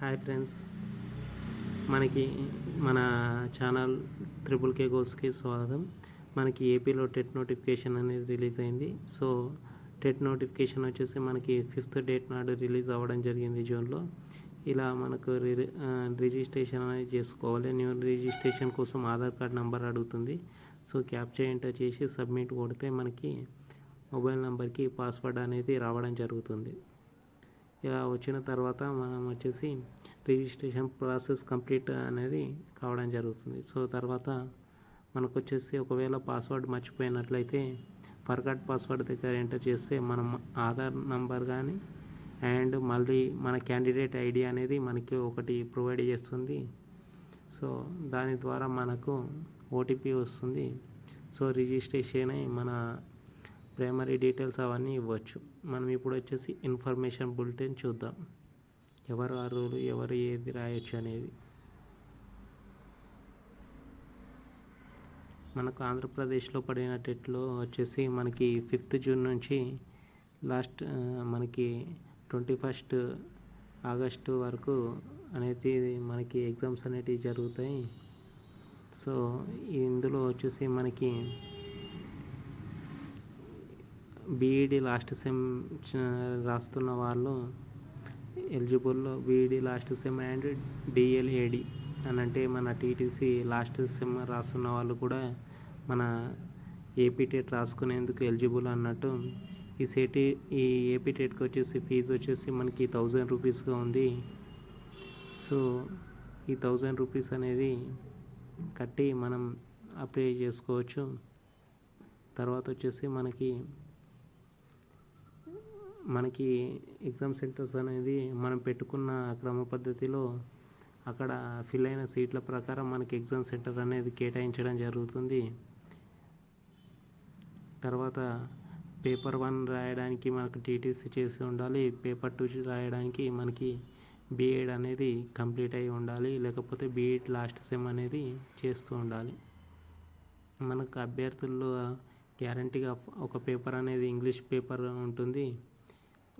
Hi friends, మనకి మన channel triple కే గోల్స్కి స్వాగతం. మనకి ఏపీలో టెట్ నోటిఫికేషన్ అనేది రిలీజ్ అయింది. సో టెట్ నోటిఫికేషన్ వచ్చేసి మనకి 5th డేట్ నాడు రిలీజ్ అవ్వడం జరిగింది జూన్లో. ఇలా మనకు రిజిస్ట్రేషన్ అనేది చేసుకోవాలి. న్యూ రిజిస్ట్రేషన్ కోసం ఆధార్ కార్డ్ నెంబర్ అడుగుతుంది. సో క్యాప్చా ఎంటర్ చేసి సబ్మిట్ కొడితే మనకి మొబైల్ నెంబర్కి పాస్వర్డ్ అనేది రావడం జరుగుతుంది. ఇలా వచ్చిన తర్వాత మనం వచ్చేసి రిజిస్ట్రేషన్ ప్రాసెస్ కంప్లీట్ అనేది కావడం జరుగుతుంది. సో తర్వాత మనకు వచ్చేసి ఒకవేళ పాస్వర్డ్ మర్చిపోయినట్లయితే ఫర్గాట్ పాస్వర్డ్ దగ్గర ఎంటర్ చేస్తే మనం ఆధార్ నంబర్ కానీ అండ్ మళ్ళీ మన క్యాండిడేట్ ఐడి అనేది మనకి ఒకటి ప్రొవైడ్ చేస్తుంది. సో దాని ద్వారా మనకు ఓటీపీ వస్తుంది. సో రిజిస్ట్రేషన్ అయి మన ప్రైమరీ డీటెయిల్స్ అవన్నీ ఇవ్వచ్చు. మనం ఇప్పుడు వచ్చేసి ఇన్ఫర్మేషన్ బులెటిన్ చూద్దాం. ఎవరు అర్హులు, ఎవరు ఏది రాయొచ్చు అనేది. మనకు ఆంధ్రప్రదేశ్లో పడిన టెట్లో వచ్చేసి మనకి 5th జూన్ నుంచి లాస్ట్ మనకి 21st ఆగస్టు వరకు అనేది మనకి ఎగ్జామ్స్ అనేటివి జరుగుతాయి. సో ఇందులో వచ్చేసి మనకి బీఈడి లాస్ట్ సెమ్ రాస్తున్న వాళ్ళు eligible. BEd last sem and DElEd అని అంటే మన టీటీసీ లాస్ట్ సెమ్ రాస్తున్న వాళ్ళు కూడా మన ఏపీ టెట్ రాసుకునేందుకు ఎలిజిబుల్ అన్నట్టు. ఈ ఏపీ టెట్కి వచ్చేసి ఫీజు వచ్చేసి మనకి 1000 రూపీస్గా ఉంది. సో ఈ 1000 రూపీస్ అనేది కట్టి మనం అప్లై చేసుకోవచ్చు. తర్వాత వచ్చేసి మనకి ఎగ్జామ్ సెంటర్స్ అనేది మనం పెట్టుకున్న క్రమ పద్ధతిలో అక్కడ ఫిల్ అయిన సీట్ల ప్రకారం మనకి ఎగ్జామ్ సెంటర్ అనేది కేటాయించడం జరుగుతుంది. తర్వాత పేపర్ 1 రాయడానికి మనకు టీటీసీ చేసి ఉండాలి. పేపర్ 2 రాయడానికి మనకి బీఎడ్ అనేది కంప్లీట్ అయి ఉండాలి. లేకపోతే బీఎడ్ లాస్ట్ సెమ్ అనేది చేస్తూ ఉండాలి. మనకు అభ్యర్థుల్లో గ్యారంటీగా ఒక పేపర్ అనేది ఇంగ్లీష్ పేపర్ ఉంటుంది,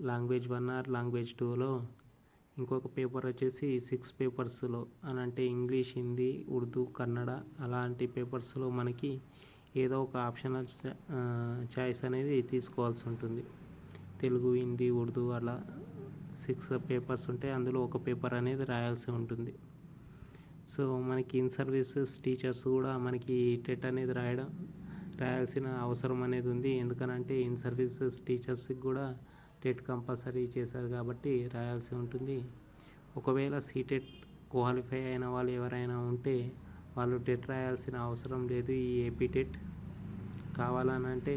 లాంగ్వేజ్ 1 ఆర్ లాంగ్వేజ్ 2లో. ఇంకొక పేపర్ వచ్చేసి 6 పేపర్స్లో అని అంటే ఇంగ్లీష్, హిందీ, ఉర్దూ, కన్నడ అలాంటి పేపర్స్లో మనకి ఏదో ఒక ఆప్షనల్ చాయిస్ అనేది తీసుకోవాల్సి ఉంటుంది. తెలుగు, హిందీ, ఉర్దూ అలా 6 పేపర్స్ ఉంటాయి. అందులో ఒక పేపర్ అనేది రాయాల్సి ఉంటుంది. సో మనకి ఇన్ సర్వీసెస్ టీచర్స్ కూడా మనకి టెట్ అనేది రాయాల్సిన అవసరం అనేది ఉంది. ఎందుకనంటే ఇన్ సర్వీసెస్ టీచర్స్కి కూడా టెట్ కంపల్సరీ చేశారు కాబట్టి రాయాల్సి ఉంటుంది. ఒకవేళ సీటెట్ క్వాలిఫై అయిన వాళ్ళు ఎవరైనా ఉంటే వాళ్ళు టెట్ రాయాల్సిన అవసరం లేదు. ఈ ఏపీ టెట్ కావాలనంటే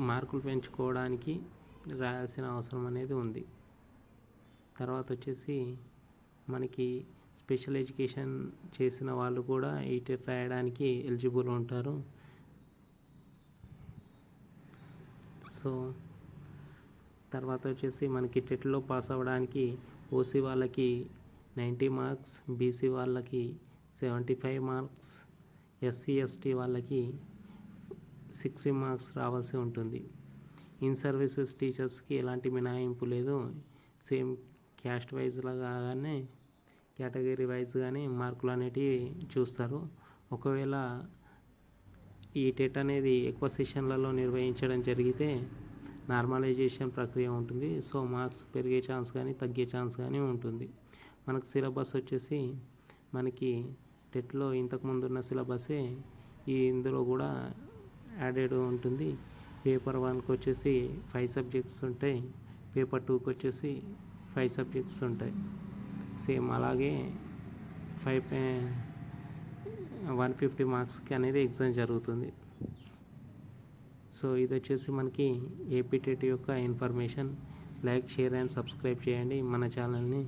మార్కులు పెంచుకోవడానికి రాయాల్సిన అవసరం అనేది ఉంది. తర్వాత వచ్చేసి మనకి స్పెషల్ ఎడ్యుకేషన్ చేసిన వాళ్ళు కూడా ఈ టెట్ రాయడానికి ఎలిజిబుల్ ఉంటారు. సో తర్వాత వచ్చేసి మనకి టెట్లో పాస్ అవ్వడానికి ఓసీ వాళ్ళకి 90 మార్క్స్, బీసీ వాళ్ళకి 75 మార్క్స్, ఎస్సీ ఎస్టీ వాళ్ళకి 60 మార్క్స్ రావాల్సి ఉంటుంది. ఇన్ సర్వీసెస్ టీచర్స్కి ఎలాంటి మినహాయింపు లేదు. సేమ్ క్యాస్ట్ వైజ్ లాగానే కేటగిరీ వైజ్గానే మార్కులు అనేటివి చూస్తారు. ఒకవేళ ఈ టెట్ అనేది ఎక్కువ సెషన్లలో నిర్వహించడం జరిగితే నార్మలైజేషన్ ప్రక్రియ ఉంటుంది. సో మార్క్స్ పెరిగే ఛాన్స్ కానీ తగ్గే ఛాన్స్ కానీ ఉంటుంది. మనకు సిలబస్ వచ్చేసి మనకి టెట్లో ఇంతకుముందు ఉన్న సిలబసే ఇందులో కూడా యాడెడ్ ఉంటుంది. పేపర్ 1కి వచ్చేసి 5 సబ్జెక్ట్స్ ఉంటాయి. పేపర్ 2కి వచ్చేసి 5 సబ్జెక్ట్స్ ఉంటాయి. సేమ్ అలాగే 150 మార్క్స్కి అనేది ఎగ్జామ్ జరుగుతుంది. సో ఇది వచ్చేసి మనకి ఏపీ టెట్ యొక్క information. Like, share and subscribe చేయండి మన ఛానల్ని.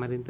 మరింత